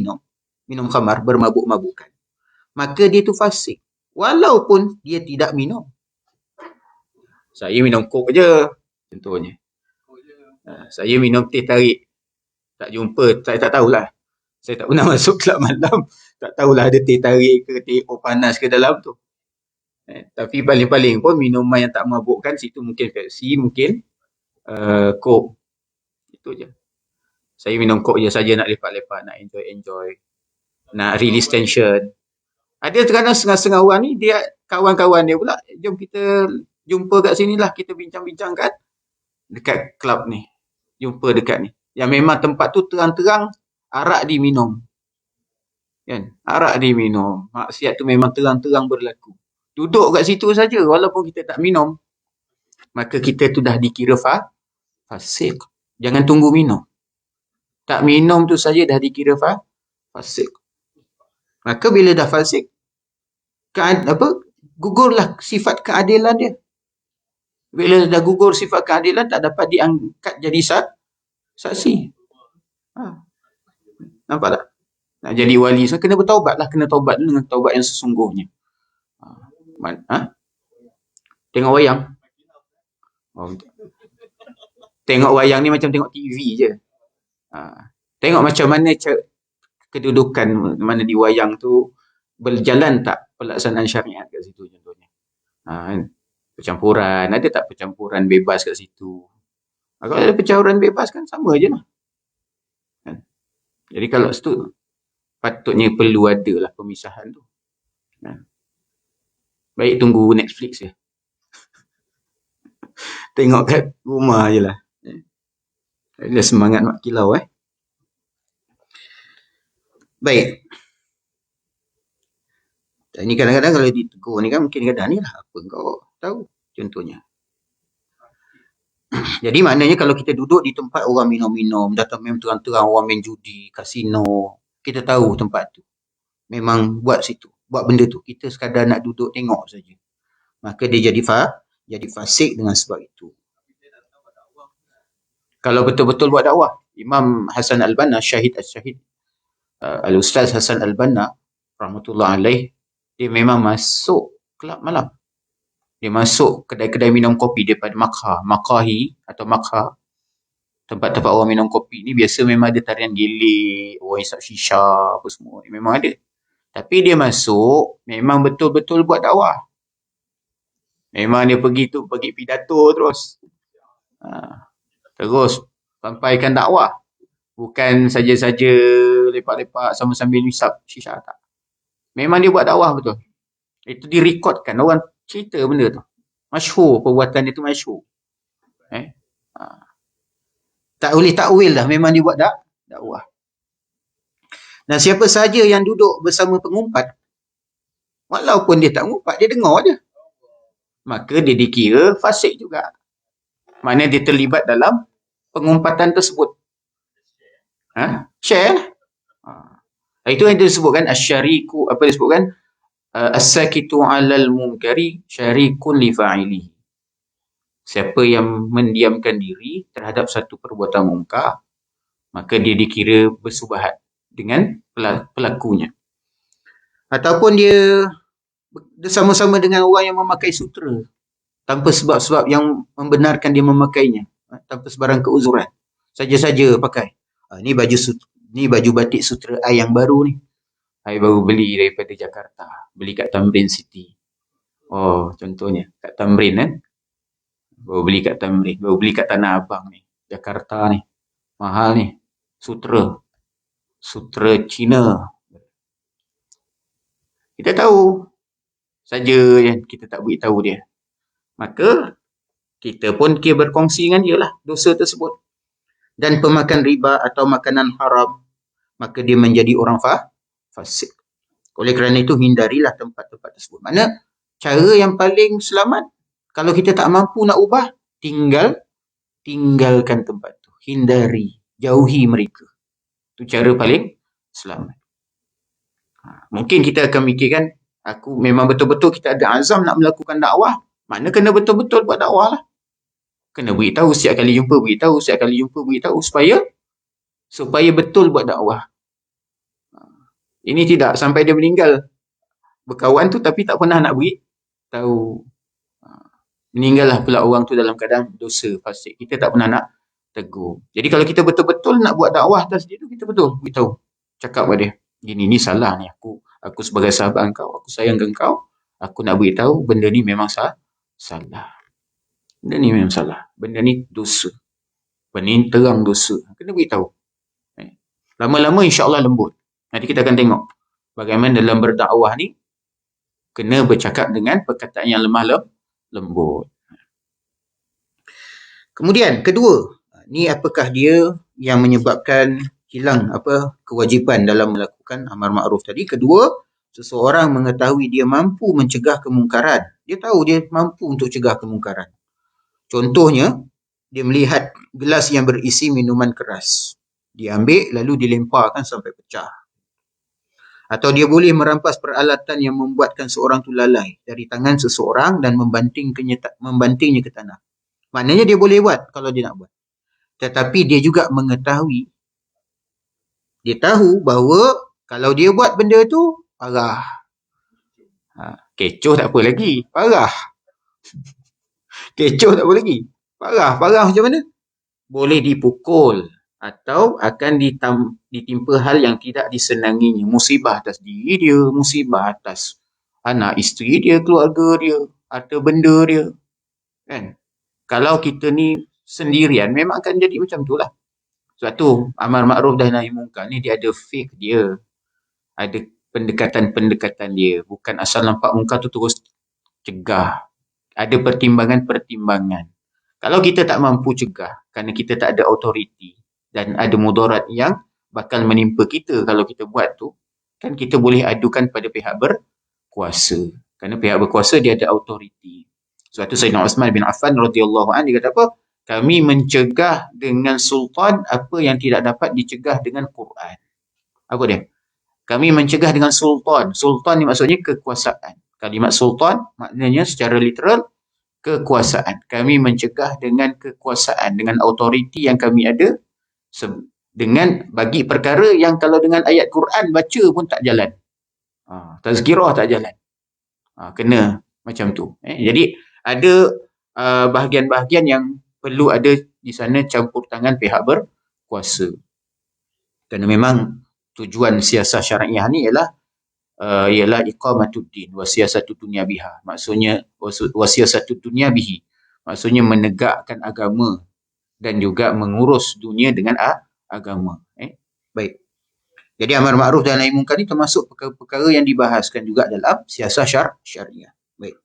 khamar, bermabuk-mabukan, maka dia tu fasik. Walaupun dia tidak minum. Saya minum kok je, contohnya. Saya minum teh tarik. Tak jumpa, saya tak tahulah. Saya tak pernah masuk kelab malam. Tak tahulah ada teh tarik ke teh panas ke dalam tu. Tapi paling-paling pun minuman yang tak mabukkan, situ mungkin Pepsi, mungkin Coke. Itu je. Saya minum Coke je saja, nak lepak-lepak, nak enjoy. Nak release tension. Ada kadang setengah-setengah orang ni, dia kawan-kawan dia pula, jom kita jumpa kat sini lah, kita bincang-bincang kan dekat kelab ni. Jumpa dekat ni. Yang memang tempat tu terang-terang arak diminum. Kan? Arak diminum. Maksiat tu memang terang-terang berlaku. Duduk kat situ saja walaupun kita tak minum, maka kita tu dah dikira fasik. Jangan tunggu minum. Tak minum tu saja dah dikira fasik. Maka bila dah fasik, gugurlah sifat keadilan dia. Bila dah gugur sifat keadilan, tak dapat diangkat jadi saksi. Nampak tak? Nak jadi wali, so kena bertaubat lah. Kena taubat dengan taubat yang sesungguhnya. Tengok wayang. Tengok wayang ni macam tengok TV je. Tengok macam mana kedudukan mana di wayang tu, berjalan tak pelaksanaan syariat kat situ contohnya. Percampuran, ada tak percampuran bebas kat situ? Kalau ada percampuran bebas kan sama je lah. Jadi kalau situ patutnya perlu ada lah pemisahan tu. Baik tunggu Netflix je. Tengok kat rumah je lah. Ada semangat mak kilau Baik. Ini kadang-kadang kalau ditegur ni kan mungkin kadang ni lah apa kau tahu contohnya. Jadi maknanya kalau kita duduk di tempat orang minum-minum, datang memang terang-terang orang main judi, kasino, kita tahu tempat tu. Memang buat benda tu. Kita sekadar nak duduk tengok saja. Maka dia jadi fasik dengan sebab itu. Kalau betul-betul buat dakwah, Imam Hasan Al-Banna, Syahid Al-Ustaz Hasan Al-Banna rahmatullah alaih, dia memang masuk kelab malam. Dia masuk kedai-kedai minum kopi daripada Maqahi atau Maqha. Tempat-tempat orang minum kopi ni biasa memang ada tarian gelik, orang hisap shisha apa semua. Memang ada. Tapi dia masuk memang betul-betul buat dakwah. Memang dia pergi pidato terus. Terus sampaikan dakwah. Bukan saja-saja lepak-lepak sambil hisap shisha, tak. Memang dia buat dakwah betul. Itu direkodkan, orang cerita benda tu. Masyhur, perbuatan dia tu masyhur. Tak boleh takwil dah, memang dia buat dakwah. Dan siapa saja yang duduk bersama pengumpat, walaupun dia tak mengumpat, dia dengar je, maka dia dikira fasik juga. Maknanya dia terlibat dalam pengumpatan tersebut. Share. Itu yang disebutkan asyariku, apa disebutkan? As-sakitu 'alal munkari syarikun li fa'ilihi. Siapa yang mendiamkan diri terhadap satu perbuatan mungkar, maka dia dikira bersubahat dengan pelakunya. Ataupun dia bersama-sama dengan orang yang memakai sutra tanpa sebab-sebab yang membenarkan dia memakainya, tanpa sebarang keuzuran. Saja-saja pakai. Ini baju Ni baju batik Sutra I yang baru ni. I baru beli daripada Jakarta. Beli kat Tamrin City. Oh, contohnya. Kat Tamrin kan. Baru beli kat Tamrin. Baru beli kat Tanah Abang ni. Jakarta ni. Mahal ni. Sutra. Sutra Cina. Kita tahu. Saja yang kita tak beritahu dia. Maka, kita pun kira berkongsi dengan dia lah. Dosa tersebut. Dan pemakan riba atau makanan haram, maka dia menjadi orang fasik. Oleh kerana itu, hindarilah tempat-tempat tersebut. Mana cara yang paling selamat, kalau kita tak mampu nak ubah, tinggalkan tempat tu. Hindari, jauhi mereka. Itu cara paling selamat. Mungkin kita akan mikirkan, aku memang betul-betul kita ada azam nak melakukan dakwah, mana kena betul-betul buat dakwah lah. Kena beritahu, setiap kali jumpa beritahu, setiap kali jumpa beritahu, supaya betul buat dakwah. Ini tidak sampai dia meninggal berkawan tu tapi tak pernah nak beritahu. Meninggallah pula orang tu dalam keadaan dosa fasik. Kita tak pernah nak tegur. Jadi kalau kita betul-betul nak buat dakwah atas dia tu, kita betul beritahu. Cakap pada dia, gini, ni salah ni. Aku sebagai sahabat engkau, aku sayang engkau, aku nak beritahu benda ni memang salah. Benda ni memang salah. Benda ni dosa. Benda ni terang dosa. Kena beritahu. Lama-lama insya-Allah lembut. Nanti kita akan tengok bagaimana dalam berdakwah ni kena bercakap dengan perkataan yang lemah lembut. Kemudian kedua, ni apakah dia yang menyebabkan hilang kewajipan dalam melakukan amar makruf tadi? Kedua, seseorang mengetahui dia mampu mencegah kemungkaran. Dia tahu dia mampu untuk cegah kemungkaran. Contohnya, dia melihat gelas yang berisi minuman keras. Dia ambil lalu dilemparkan sampai pecah. Atau dia boleh merampas peralatan yang membuatkan seorang tu lalai dari tangan seseorang dan membantingnya ke tanah. Maknanya dia boleh buat kalau dia nak buat. Tetapi dia juga mengetahui, dia tahu bahawa kalau dia buat benda tu, parah. Kecoh tak apa lagi, parah. Kecoh tak apa lagi, parah. Parah macam mana? Boleh dipukul. Atau akan ditimpa hal yang tidak disenanginya. Musibah atas diri dia, musibah atas anak isteri dia, keluarga dia, harta benda dia. Kan? Kalau kita ni sendirian, memang akan jadi macam tu lah. Sebab tu, amar makruf dan nahi mungkar ni dia ada fake dia. Ada pendekatan-pendekatan dia. Bukan asal nampak mungkar tu terus cegah. Ada pertimbangan-pertimbangan. Kalau kita tak mampu cegah, kerana kita tak ada autoriti, dan ada mudarat yang bakal menimpa kita kalau kita buat tu, kan kita boleh adukan pada pihak berkuasa. Kerana pihak berkuasa dia ada autoriti. Sebab tu Sayyidina Uthman bin Affan radhiyallahu anhu dia kata apa? Kami mencegah dengan sultan apa yang tidak dapat dicegah dengan Quran. Apa dia? Kami mencegah dengan sultan. Sultan ni maksudnya kekuasaan. Kalimat sultan maknanya secara literal kekuasaan. Kami mencegah dengan kekuasaan, dengan autoriti yang kami ada, dengan bagi perkara yang kalau dengan ayat Quran baca pun tak jalan. Tazkirah tak jalan. Kena macam tu. Jadi ada bahagian-bahagian yang perlu ada di sana campur tangan pihak berkuasa. Kerana memang tujuan siasah syariah ni ialah iqamatuddin wa siyasatud dunya biha. Maksudnya wa siyasatud dunya bihi. Maksudnya menegakkan agama dan juga mengurus dunia dengan agama. Baik. Jadi amar makruf dan nahi mungkar ni termasuk perkara-perkara yang dibahaskan juga dalam siasah syariah. Baik.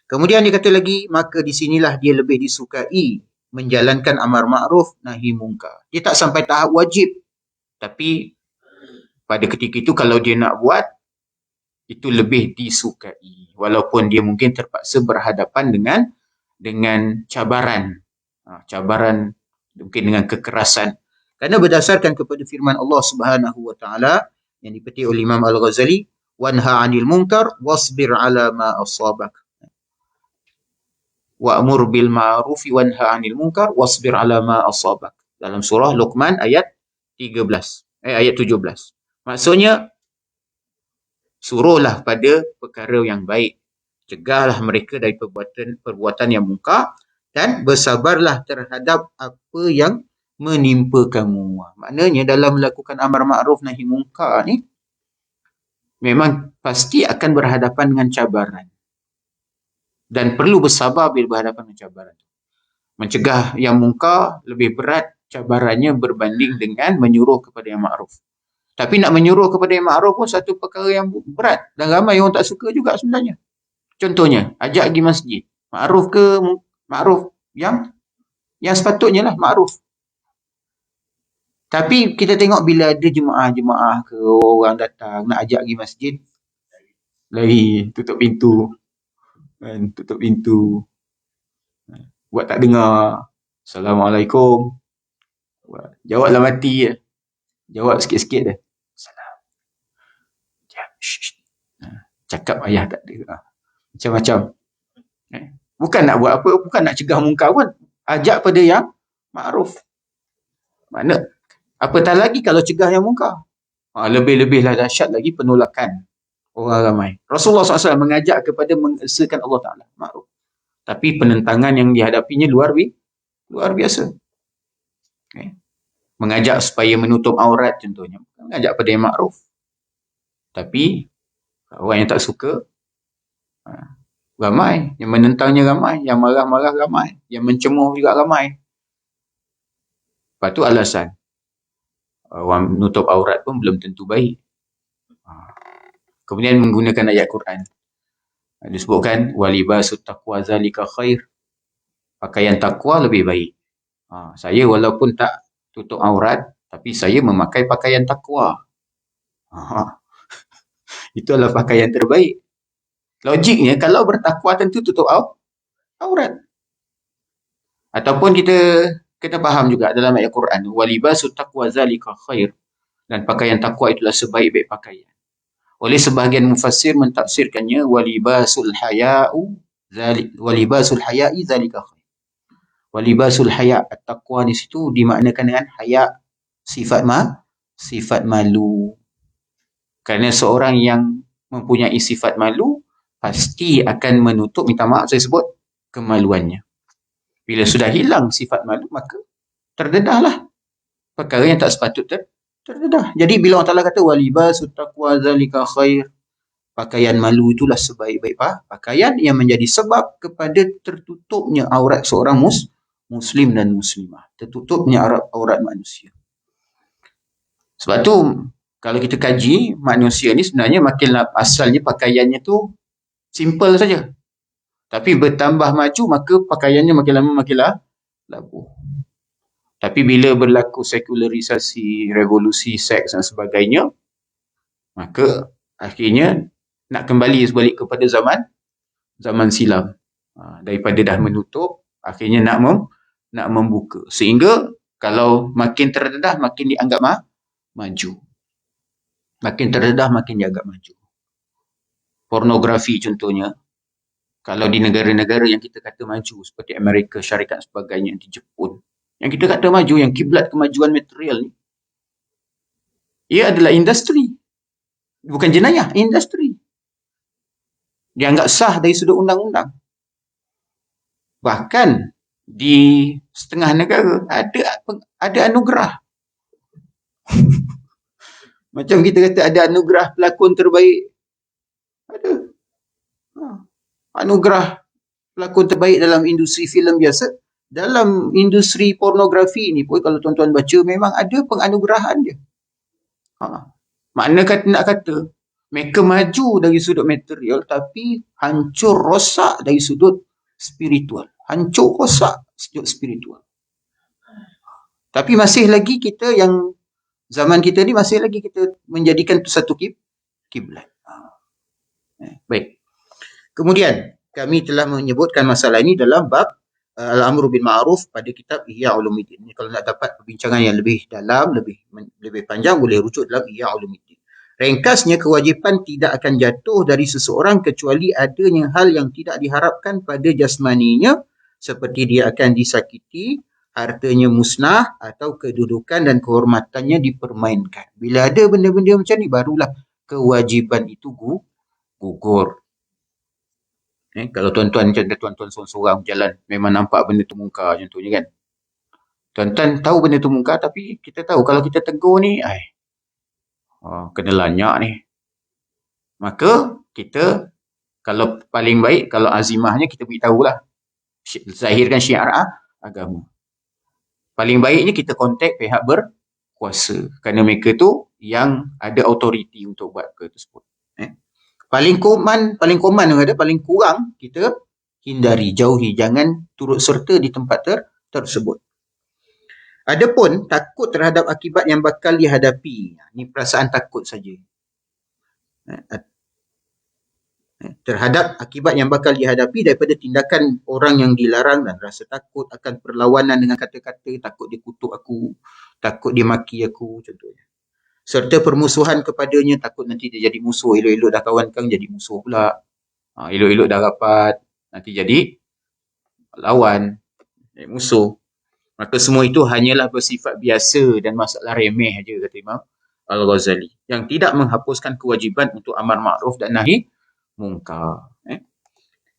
Kemudian dia kata lagi, maka di sinilah dia lebih disukai menjalankan amar makruf nahi mungkar. Dia tak sampai tahap wajib. Tapi pada ketika itu kalau dia nak buat, itu lebih disukai. Walaupun dia mungkin terpaksa berhadapan dengan cabaran. Cabaran mungkin dengan kekerasan. Kerana berdasarkan kepada firman Allah Subhanahu wa taala yang dipetik oleh Imam Al-Ghazali, wanha 'anil munkar wasbir 'ala ma asabak. Wa'mur bil ma'ruf wanha 'anil munkar wasbir 'ala ma asabak. Dalam surah Luqman ayat 17. Maksudnya suruhlah pada perkara yang baik. Cegahlah mereka dari perbuatan yang mungkar dan bersabarlah terhadap apa yang menimpa kamu. Maknanya dalam melakukan amar ma'ruf nahi mungkar ni memang pasti akan berhadapan dengan cabaran. Dan perlu bersabar bila berhadapan dengan cabaran. Mencegah yang mungkar lebih berat cabarannya berbanding dengan menyuruh kepada yang ma'ruf. Tapi nak menyuruh kepada yang ma'ruf pun satu perkara yang berat. Dan ramai orang tak suka juga sebenarnya. Contohnya, ajak pergi masjid. Ma'ruf ke ma'ruf yang sepatutnya lah ma'ruf. Tapi kita tengok bila ada jemaah-jemaah ke orang datang nak ajak pergi masjid, lari, tutup pintu. Tutup pintu. Buat tak dengar. Assalamualaikum. Jawablah mati je. Jawab sikit-sikit je. Salam. Cakap ayah tak ada. Macam-macam. Bukan nak buat apa, bukan nak cegah mungkar pun. Ajak pada yang ma'ruf. Mana? Apatah lagi kalau cegah yang mungkar. Lebih-lebihlah dahsyat lagi penolakan orang ramai. Rasulullah SAW mengajak kepada mengesahkan Allah Ta'ala. Ma'ruf. Tapi penentangan yang dihadapinya luar biasa. Okay. Mengajak supaya menutup aurat contohnya. Mengajak pada yang ma'ruf. Tapi orang yang tak suka, ramai. Yang menentangnya ramai. Yang marah-marah ramai. Yang mencemuh juga ramai. Lepas tu alasan. Orang menutup aurat pun belum tentu baik. Kemudian menggunakan ayat Quran. Disebutkan, walibasut taqwa zalika khair. Pakaian takwa lebih baik. Saya walaupun tak tutup aurat, tapi saya memakai pakaian takwa. Itu adalah pakaian terbaik. Logiknya, kalau bertakwa tentu tutup aurat. Ataupun kita kena faham juga dalam ayat Quran, walibasut taqwa zalika khair. Dan pakaian takwa itulah sebaik-baik pakaian. Oleh sebahagian mufassir mentafsirkannya, walibasul haya'i zalika khair. Walibasul haya' at-taqwa di situ dimaknakan dengan haya' sifat malu. Kerana seorang yang mempunyai sifat malu pasti akan menutup, minta maaf saya sebut, kemaluannya. Bila sudah hilang sifat malu, maka terdedahlah perkara yang tak sepatut terdedah. Jadi bila Allah Ta'ala kata walibasut taqwa zalika khair, pakaian malu itulah sebaik-baik pakaian yang menjadi sebab kepada tertutupnya aurat seorang muslim dan muslimah. Tertutupnya aurat manusia. Sebab tu kalau kita kaji manusia ni sebenarnya makin asalnya pakaiannya tu simple saja. Tapi bertambah maju maka pakaiannya makin lama makin labuh. Tapi bila berlaku sekularisasi, revolusi seks dan sebagainya, maka akhirnya nak kembali balik kepada zaman silam. Daripada dah menutup, akhirnya nak membuka. Sehingga kalau makin terdedah, makin dianggap maju. Makin terdedah, makin dianggap maju. Pornografi contohnya, kalau di negara-negara yang kita kata maju, seperti Amerika, Syarikat sebagainya, di Jepun, yang kita kata maju, yang kiblat kemajuan material ni, ia adalah industri. Bukan jenayah, industri. Dianggap sah dari sudut undang-undang. Bahkan di setengah negara ada anugerah. Macam kita kata ada anugerah pelakon terbaik. Ada. Anugerah pelakon terbaik dalam industri filem biasa. Dalam industri pornografi ni pun kalau tuan-tuan baca memang ada penganugerahan dia. Makna nak kata mereka maju dari sudut material tapi hancur rosak dari sudut spiritual. Hancur rosak sudut spiritual. Tapi masih lagi kita yang zaman kita ni masih lagi kita menjadikan itu satu kiblat. Baik. Kemudian kami telah menyebutkan masalah ini dalam bab Al-Amru bil Ma'ruf pada kitab Ihya Ulumuddin. Kalau nak dapat perbincangan yang lebih dalam, lebih panjang, boleh rujuk dalam Ihya Ulumuddin. Ringkasnya, kewajipan tidak akan jatuh dari seseorang kecuali adanya hal yang tidak diharapkan pada jasmaninya, seperti dia akan disakiti, hartanya musnah, atau kedudukan dan kehormatannya dipermainkan. Bila ada benda-benda macam ni, barulah kewajipan itu gugur. Kalau tuan-tuan macam tuan-tuan seorang-seorang berjalan, memang nampak benda tu mungkar contohnya kan. Tuan-tuan tahu benda tu mungkar, tapi kita tahu kalau kita tegur ni, kena lanyak ni. Maka kita, kalau paling baik, kalau azimahnya kita beritahulah. Zahirkan syiar agama. Paling baiknya kita kontak pihak berkuasa. Kerana mereka tu yang ada autoriti untuk buat ke tersebut. Paling kurang kita hindari, jauhi, jangan turut serta di tempat tersebut. Adapun takut terhadap akibat yang bakal dihadapi, ni perasaan takut saja. Terhadap akibat yang bakal dihadapi daripada tindakan orang yang dilarang, dan rasa takut akan perlawanan dengan kata-kata, takut dia kutuk aku, takut dia maki aku, contohnya. Serta permusuhan kepadanya, takut nanti dia jadi musuh, elok-elok dah kawankan jadi musuh pula. Elok-elok dah rapat, nanti jadi lawan, musuh. Maka semua itu hanyalah bersifat biasa dan masalah remeh saja, kata Imam Al-Ghazali, yang tidak menghapuskan kewajiban untuk amar ma'ruf dan nahi mungkar.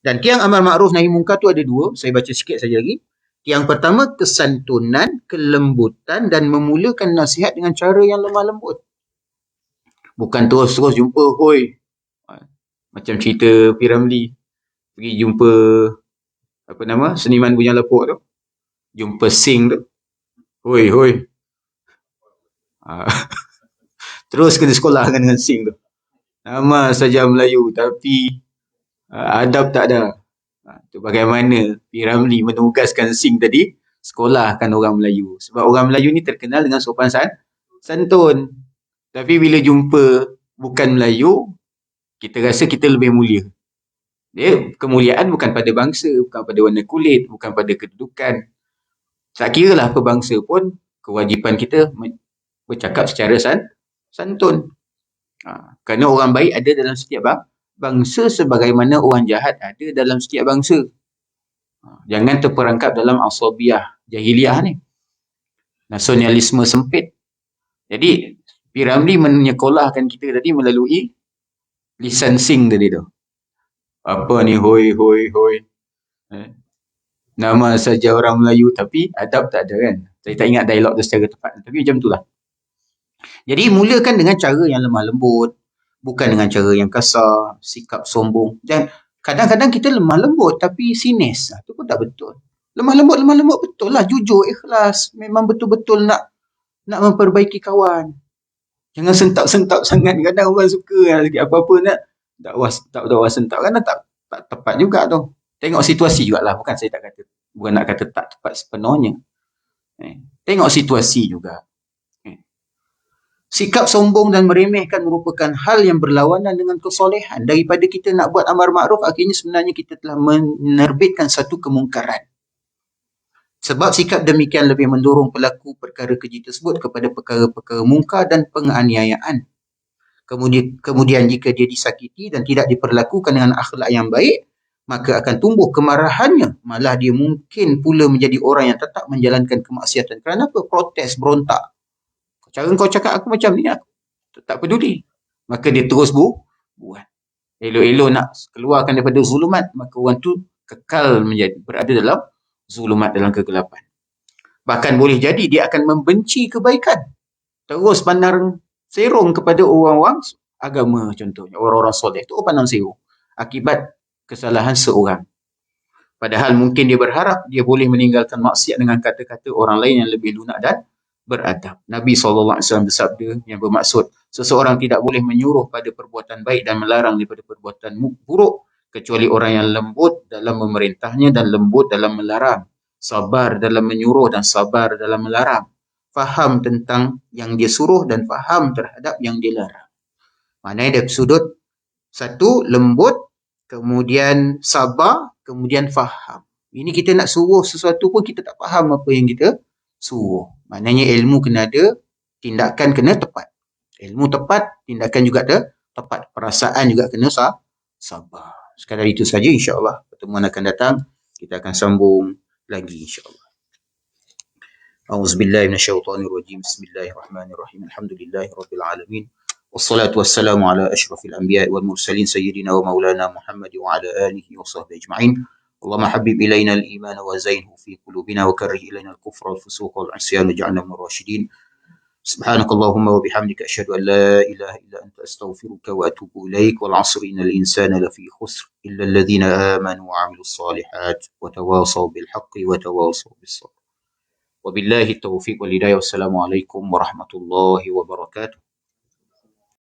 Dan tiang amar ma'ruf nahi mungkar tu ada dua, saya baca sikit saja lagi. Yang pertama, kesantunan, kelembutan dan memulakan nasihat dengan cara yang lemah lembut. Bukan terus-terus jumpa, hoi. Macam cerita P. Ramlee, pergi jumpa seniman punya lepuk tu. Jumpa Sing tu. Hoi. Terus kena sekolah dengan Sing tu. Nama saja Melayu tapi adab tak ada. Tu bagaimana P. Ramlee menugaskan Sing tadi sekolahkan orang Melayu. Sebab orang Melayu ni terkenal dengan sopan santun. Tapi bila jumpa bukan Melayu, kita rasa kita lebih mulia. Dia kemuliaan bukan pada bangsa, bukan pada warna kulit, bukan pada kedudukan. Tak kira lah apa bangsa pun, kewajipan kita bercakap secara santun. Kerana orang baik ada dalam setiap bangsa sebagaimana orang jahat ada dalam setiap bangsa. Jangan terperangkap dalam asabiyah jahiliah ni. Nasionalisme sempit. Jadi, P. Ramlee menyekolahkan kita tadi melalui lisan Sing tadi tu. Apa ni hoi. Nama saja orang Melayu tapi adab tak ada kan. Saya tak ingat dialog tu secara tepat. Tapi macam itulah. Jadi mulakan dengan cara yang lemah lembut. Bukan dengan cara yang kasar, sikap sombong. Dan kadang-kadang kita lemah lembut tapi sinis. Itu pun tak betul. Lemah lembut betul lah. Jujur, ikhlas. Memang betul-betul nak memperbaiki kawan. Jangan sentak-sentak sangat. Kadang orang suka apa-apa nak dakwah sentak. Kadang tak tepat juga tu. Tengok situasi jugalah. Bukan nak kata tak tepat sepenuhnya. Tengok situasi juga. Sikap sombong dan meremehkan merupakan hal yang berlawanan dengan kesolehan. Daripada kita nak buat amar ma'ruf, akhirnya sebenarnya kita telah menerbitkan satu kemungkaran. Sebab sikap demikian lebih mendorong pelaku perkara keji tersebut kepada perkara-perkara mungkar dan penganiayaan. Kemudian jika dia disakiti dan tidak diperlakukan dengan akhlak yang baik, maka akan tumbuh kemarahannya. Malah dia mungkin pula menjadi orang yang tetap menjalankan kemaksiatan. Kerana apa? Protes, berontak. Cara kau cakap aku macam ni, aku tak peduli. Maka dia terus buat. Elok-elok nak keluarkan daripada zulumat, maka orang tu kekal berada dalam zulumat, dalam kegelapan. Bahkan boleh jadi dia akan membenci kebaikan. Terus pandang serong kepada orang-orang agama contohnya. Orang-orang soleh tu pandang serong. Akibat kesalahan seorang. Padahal mungkin dia berharap dia boleh meninggalkan maksiat dengan kata-kata orang lain yang lebih lunak dan beradab. Nabi SAW bersabda yang bermaksud, seseorang tidak boleh menyuruh pada perbuatan baik dan melarang daripada perbuatan buruk, kecuali orang yang lembut dalam memerintahnya dan lembut dalam melarang. Sabar dalam menyuruh dan sabar dalam melarang. Faham tentang yang dia suruh dan faham terhadap yang dia larang. Maknanya dari sudut satu, lembut, kemudian sabar, kemudian faham. Ini kita nak suruh sesuatu pun kita tak faham apa yang kita suruh. Maknanya ilmu kena ada, tindakan kena tepat. Ilmu tepat, tindakan juga tepat. Perasaan juga kena sabar. Sekadar itu saja, insyaAllah. Pertemuan akan datang, kita akan sambung lagi, insyaAllah. A'udzubillahi minasyaitonirrajim. Bismillahirrahmanirrahim. Alhamdulillahirabbil alamin. Wassalatu wassalamu ala asyrafil anbiya'i wal mursalin sayyidina wa maulana Muhammad wa ala alihi wa sahbihi ajma'in. اللهم حبب إلينا الإيمان وزينه في قلوبنا وكره إلينا الكفر والفسوق والعصيان واجعلنا من الراشدين. سبحانك اللهم وبحمدك أشهد أن لا إله إلا أنت أستغفرك وأتوب إليك. والعصر إن الإنسان لفي خسر إلا الذين آمنوا وعملوا الصالحات وتواصوا بالحق وتواصوا بالصبر. وبالله التوفيق والهداية والسلام عليكم ورحمة الله وبركاته.